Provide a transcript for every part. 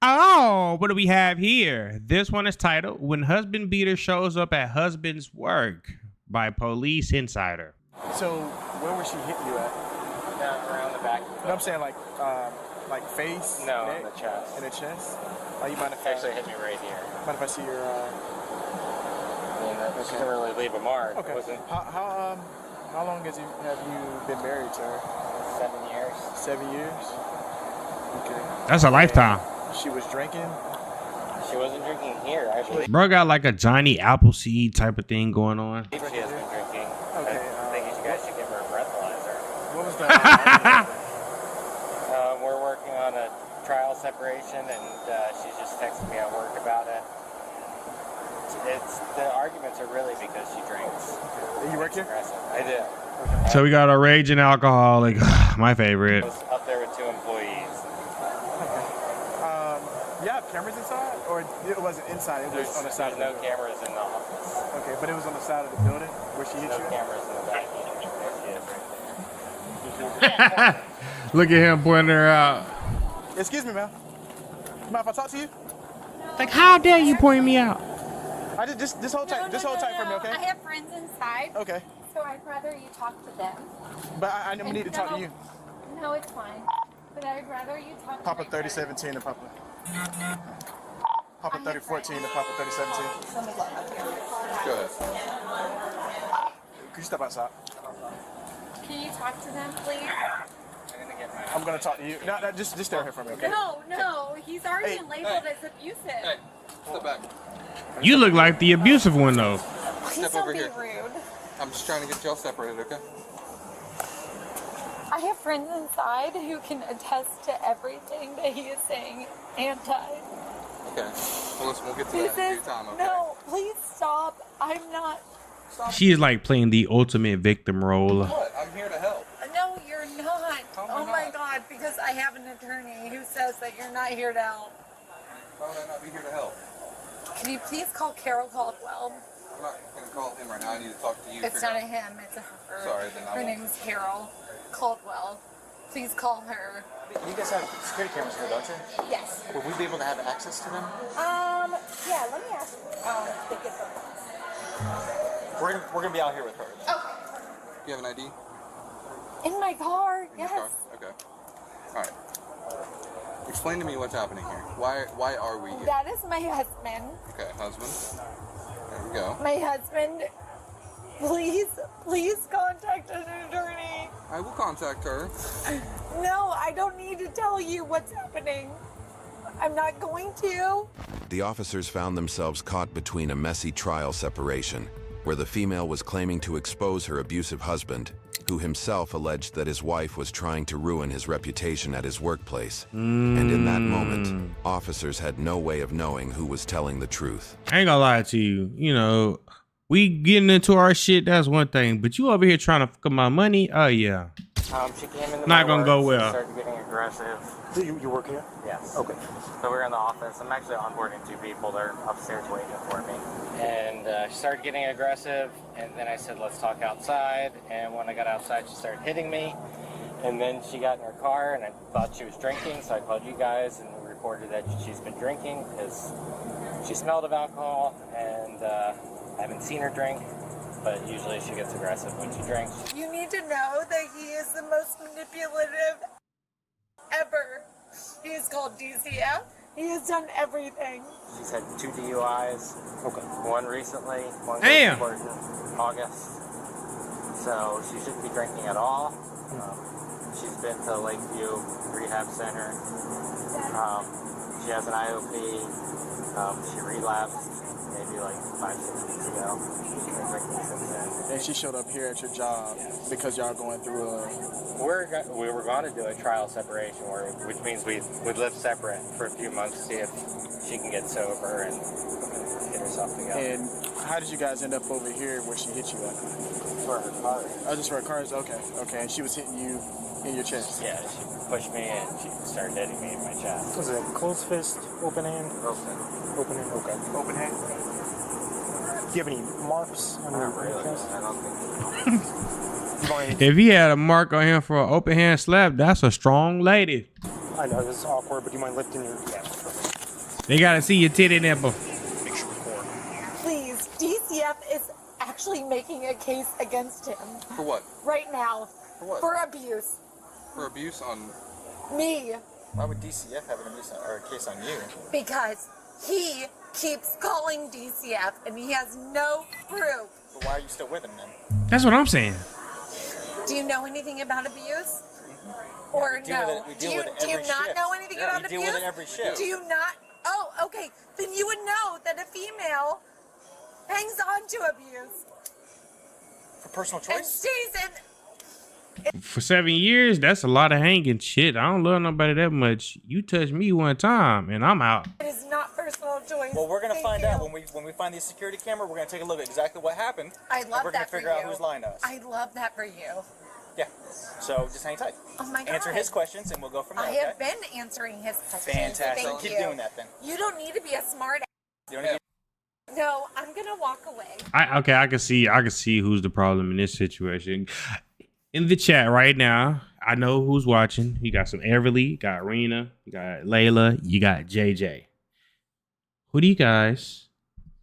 Oh, what do we have here? This one is titled When Husband Beater Shows Up at Husband's Work by Police Insider. So where was she hitting you at? Down around the back. No, I'm saying like face. No, neck, in the chest. In the chest. Oh, you mind if Actually hit me right here. mind if I see your? I mean, that didn't really leave a mark. Okay. It wasn't How long have you been married to her? 7 years. 7 years. Okay. That's a lifetime. She was drinking. She wasn't drinking here, actually. Bro got like a Johnny Appleseed type of thing going on. She has been drinking. Okay, I think you guys should give her a breathalyzer. What was that? We're working on a trial separation, and she's just texting me at work about it. The arguments are really because she drinks. You work here? I do. So we got a raging alcoholic, my favorite. I was up there with 2 employees. You have cameras inside, or it wasn't inside? It was on the side. There's no cameras in the office. Okay, but it was on the side of the building where she hit No you. cameras in the back. There she is right there. Look at him pointing her out. Excuse me, ma'am. You mind if I talk to you? Like, how dare you point me out? I just this whole time, for me, okay? I have friends inside, Okay, so I'd rather you talk to them. but I need to talk to you. No, it's fine. But I'd rather you talk Papa to my friends. 3017 and Papa 3014 and Papa 3017. Go ahead. Could you step outside? Can you talk to them, please? I'm gonna talk to you. No, just stay right here for me, okay? No, he's already Hey, labeled as abusive. Hey, step back. You look like the abusive one, though. Please Step don't over be here. rude. I'm just trying to get y'all separated, okay? I have friends inside who can attest to everything that he is saying anti. Okay. Well, listen, we'll get to This that in is due time, okay? no. Please stop. I'm not. She is like playing the ultimate victim role. What? I'm here to help. No, you're not. How am I Oh my not? God! Because I have an attorney who says that you're not here to help. Why would I not be here to help? Can you please call Carol Caldwell? I'm not going to call him right now. I need to talk to you. It's not a him, it's a her. Sorry, then I Her won't. name's Carol Caldwell. Please call her. You guys have security cameras here, don't you? Yes. Would we be able to have access to them? Yeah, let me ask to get them. We're gonna be out here with her. Okay. You have an ID? In my car, In your yes. car? Okay. All right. Explain to me what's happening here. Why are we here? That is my husband. Okay, husband. There we go. My husband. Please contact an attorney. I will contact her. No, I don't need to tell you what's happening. I'm not going to. The officers found themselves caught between a messy trial separation, where the female was claiming to expose her abusive husband, who himself alleged that his wife was trying to ruin his reputation at his workplace. And in that moment, officers had no way of knowing who was telling the truth. I ain't gonna lie to you. You know, we getting into our shit, that's one thing. But you over here trying to fuck up my money? Oh, yeah. She came into Not my gonna work, go she well. started getting aggressive. You work here? Yes. Okay. So we're in the office. I'm actually onboarding 2 people. They're upstairs waiting for me. And she started getting aggressive, and then I said, let's talk outside. And when I got outside, she started hitting me. And then she got in her car, and I thought she was drinking, so I called you guys and reported that she's been drinking because she smelled of alcohol, and I haven't seen her drink. But usually she gets aggressive when she drinks. You need to know that he is the most manipulative ever. He is called DCF. He has done everything. She's had 2 DUIs. Okay. One recently. One Damn. goes to court in August. So she shouldn't be drinking at all. She's been to Lakeview Rehab Center. She has an IOP. She relapsed maybe like 5-6 weeks ago. She's been drinking since then. And she showed up here at your job because y'all going through a. We were going to do a trial separation, which means we'd live separate for a few months to see if she can get sober and get herself together. And how did you guys end up over here where she hit you at? For her car. Oh, just for her cars? Okay. Okay. And she was hitting you in your chest? Yeah, she pushed me and she started hitting me in my chest. Was it closed fist, open hand? Open. Open hand, okay. Open hand? Do you have any marks on your Not really. chest? I don't think so. You've only, If he had a mark on him for an open hand slap, that's a strong lady. I know this is awkward, but do you mind lifting your... Yeah. They gotta see your titty nipple. Make sure record. Please, DCF is actually making a case against him For what? right now For what? for abuse. For abuse on. Me, Why would DCF have an abuse or a case on you? because he keeps calling DCF and he has no proof. But why are you still with him then? That's what I'm saying. Do you know anything about abuse? Or We deal no? with it- we Do deal you with it do you every not shift. know anything Yeah, about we deal abuse? with it every shift. Do you not? Oh, okay. Then you would know that a female hangs on to abuse For personal and choice? stays in. For 7 years, that's a lot of hanging shit. I don't love nobody that much. You touch me one time and I'm out. It is not personal choice. Well, we're gonna Thank find you. out when we find the security camera. We're gonna take a look at exactly what happened. I and love we're gonna that for figure out you. who's lying to us. I love that for you. Yeah. So just hang tight. Oh my God. Answer his questions and we'll go from there. I okay? have been answering his questions. Fantastic. Thank Keep you. doing that then. You don't need to be a smart. You don't need No, I'm gonna walk away. I can see who's the problem in this situation. In the chat right now, I know who's watching. You got some Everly, you got Rena, you got Layla, you got JJ. Who do you guys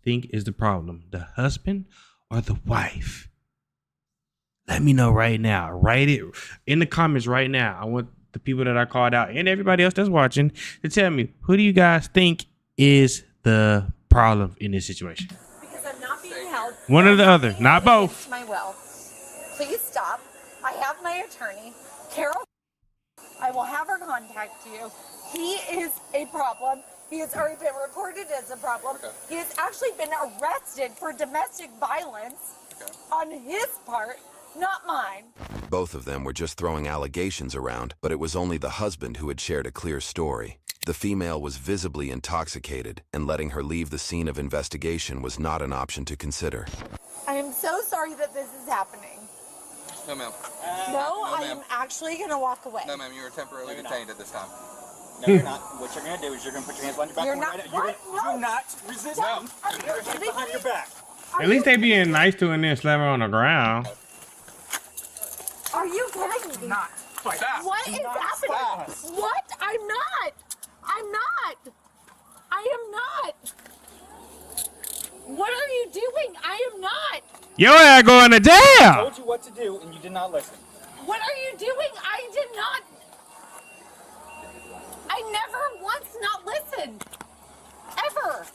think is the problem? The husband or the wife? Let me know right now. Write it in the comments right now. I want the people that I called out and everybody else that's watching to tell me, who do you guys think is the problem in this situation? Because I'm not being held. One or the I'm other, being not held both. against my will. Please stop. I have my attorney, Carol. I will have her contact you. He is a problem. He has already been reported as a problem. Okay. He has actually been arrested for domestic violence Okay. on his part, not mine. Both of them were just throwing allegations around, but it was only the husband who had shared a clear story. The female was visibly intoxicated, and letting her leave the scene of investigation was not an option to consider. I am so sorry that this is happening. No, ma'am. No, I ma'am. am actually going to walk away. No, ma'am. You are temporarily you're not. detained at this time. No, you're not. What you're gonna do is you're gonna put your hands behind your back. You're and not- right- what? You're No. do not resist. No. me. Are you Put your hands kidding behind me? your back. At least they being nice to her and then slam her on the ground. Are you kidding me? Not. Fight back. What Do is not happening? stop us. What? I'm not. I'm not. I am not. What are you doing? I am not. Your ass going to I jail. told you what to do and you did not listen. What are you doing? I did not. I never once not listened. Ever.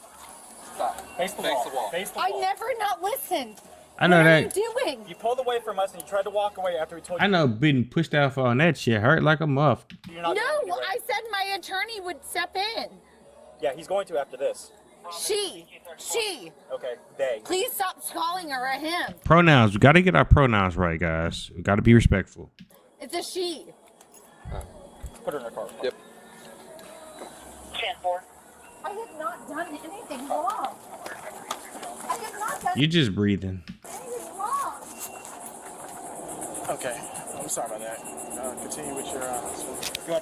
Stop. Face the Face wall. the wall. Face the I wall. never not listened. I know What are you that. doing? You pulled away from us and you tried to walk away after we told you. I know being pushed out for on that shit hurt like a muff. You're not No, going anywhere. I said my attorney would step in. Yeah, he's going to after this. She. Okay, they. Please stop calling her a him. Pronouns. We got to get our pronouns right, guys. We got to be respectful. It's a she. Put her in her car. Yep. I have not done anything wrong. I have not done You're just breathing. anything wrong. Okay. I'm sorry about that. Continue with your.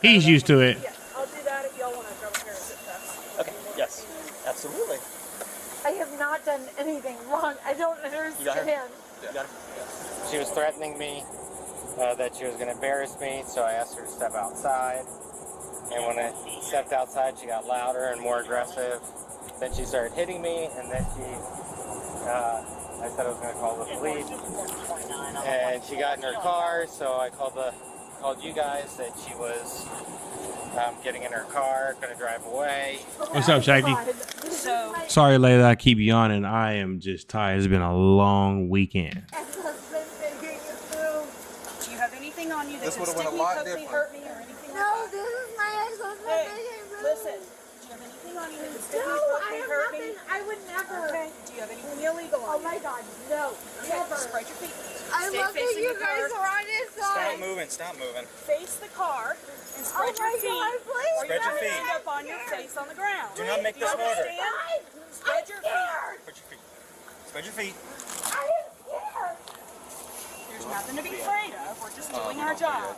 He's used to it. Yeah, I'll do that if y'all want to drum parents at test. Okay, yes. Absolutely. I have not done anything wrong. I don't got her? understand. You got it? She was threatening me that she was going to embarrass me, so I asked her to step outside. And when I stepped outside, she got louder and more aggressive. Then she started hitting me, and then I said I was going to call the police. And she got in her car, so I called you guys that she was getting in her car, going to drive away. What's up, Shaggy? So, Sorry, Layla, I keep yawning. I am just tired. It's been a long weekend. Do you have anything on you that This could would've went a stick me, lot poke me, different. hurt me, or anything no, like that? this is my ex-husband. Hey, making rude. listen. Do you have anything on you that could stick No, me, poke I me, have hurt nothing. me? I would never. Okay. Do you have anything illegal on Oh my God, no, Okay, never. spread your feet. I Stay love that facing you the guys car. are on his Stop side. moving. Stop moving. Face the car and Oh spread my your feet. God, please. Or you're Spread your going to feet. end up on your face on the ground. Do not make Do you this harder. understand? Spread your feet. Put your feet. Spread your feet. I am scared. There's nothing to be afraid of. We're just doing We our were job. trying.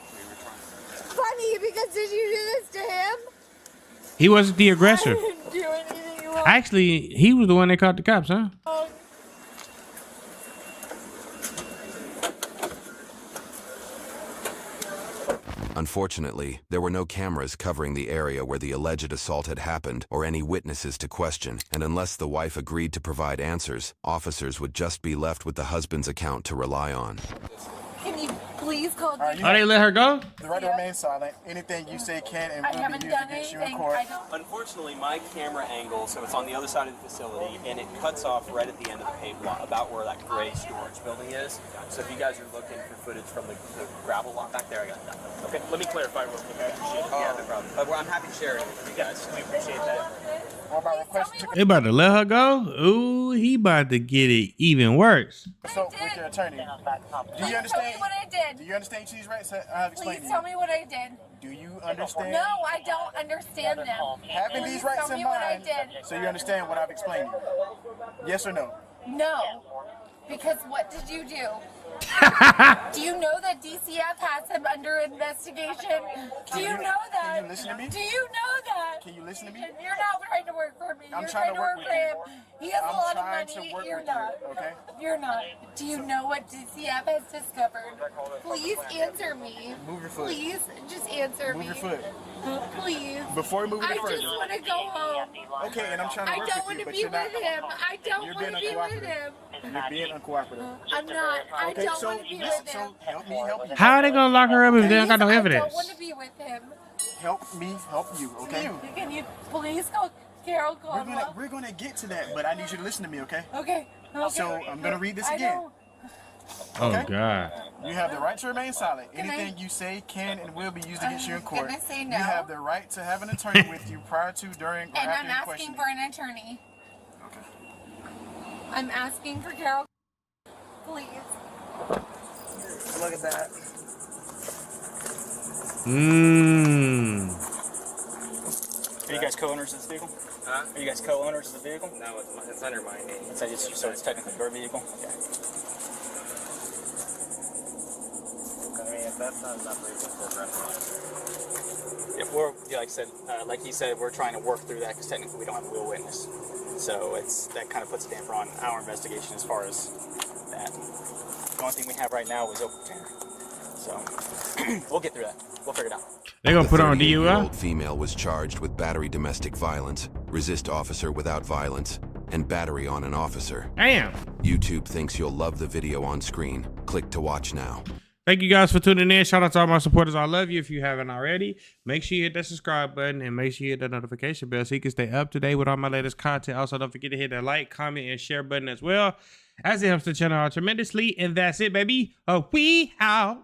Funny, because did you do this to him? He wasn't the aggressor. I didn't do anything wrong. Actually, he was the one that caught the cops, huh? Unfortunately, there were no cameras covering the area where the alleged assault had happened or any witnesses to question, and unless the wife agreed to provide answers, officers would just be left with the husband's account to rely on. Can you please call right, Oh, they let her go? The right to remain silent. Anything you say can and I will haven't be used done against you in anything. court. I don't. Unfortunately, my camera angle, so it's on the other side of the facility, and it cuts off right at the end of the paved lot, about where that gray storage building is. So if you guys are looking for footage from the gravel lot back there, I got nothing. Okay, let me clarify real quick. I appreciate it. Yeah, no problem. Well, I'm happy to share it with you guys. We appreciate that. What about requesting They about to let her go? Ooh, he about to get it even worse. consult with your attorney? Do you Please tell understand? me what I Do did. you understand each of these rights I have explained Please to tell you? me what I did. Do you understand? No, I don't understand them. Having Please these rights tell in me what I mind, did. so you understand what I've explained to you. Yes or no? No. Because what did you do? Do you know that DCF has him under investigation? Do you know that? Can you listen to me? Do you know that? Can you listen to me? And you're not trying to work for me. I'm You're trying to work for with him. you. He has a I'm lot of trying to money. work You're with you, not. okay? You're not. Do you know what DCF has discovered? Please answer me. Move your foot. Please, just answer Move me. your foot. Please. Before we move I any further. just want to go home. Okay, and I'm trying to I work don't with want you, to but be you're not. with him. I don't You're want being to be with uncooperative. him. You're being uncooperative. I'm not. I Okay, don't so want to be listen, with him. so help me help you. How are they gonna lock her up if they don't got no Please, evidence? I don't want to be with him. Help me help you, okay? Can you please call Carol Caldwell? We're gonna get to that, but I need you to listen to me, okay? Okay. Okay. So I'm gonna read this I again. know. Oh Okay. God. You have the right to remain silent. Can I- Anything you say can and will be used against you in court. Can I say You no? have the right to have an attorney with you prior to, during, or And after I'm your asking questioning. for an attorney. Okay. I'm asking for Carol. Please. Look at that. Mmm. Are you guys co-owners of this vehicle? Huh? Are you guys co-owners of the vehicle? No, it's under my name. So it's technically your vehicle? Okay. I mean, if that's not enough reason for arrest. Yeah, like I said, like he said, we're trying to work through that because technically we don't have a real witness. So that kind of puts a damper on our investigation as far as that. The only thing we have right now is open camera. So we'll get through that. We'll figure it out. They gonna The put her on 38-year-old DUI? female was charged with battery domestic violence, resist officer without violence, and battery on an officer. Damn. YouTube thinks you'll love the video on screen. Click to watch now. Thank you guys for tuning in. Shout out to all my supporters. I love you. If you haven't already, make sure you hit that subscribe button and make sure you hit that notification bell so you can stay up to date with all my latest content. Also, don't forget to hit that like, comment, and share button as well, as it helps the channel out tremendously. And that's it, baby. We out.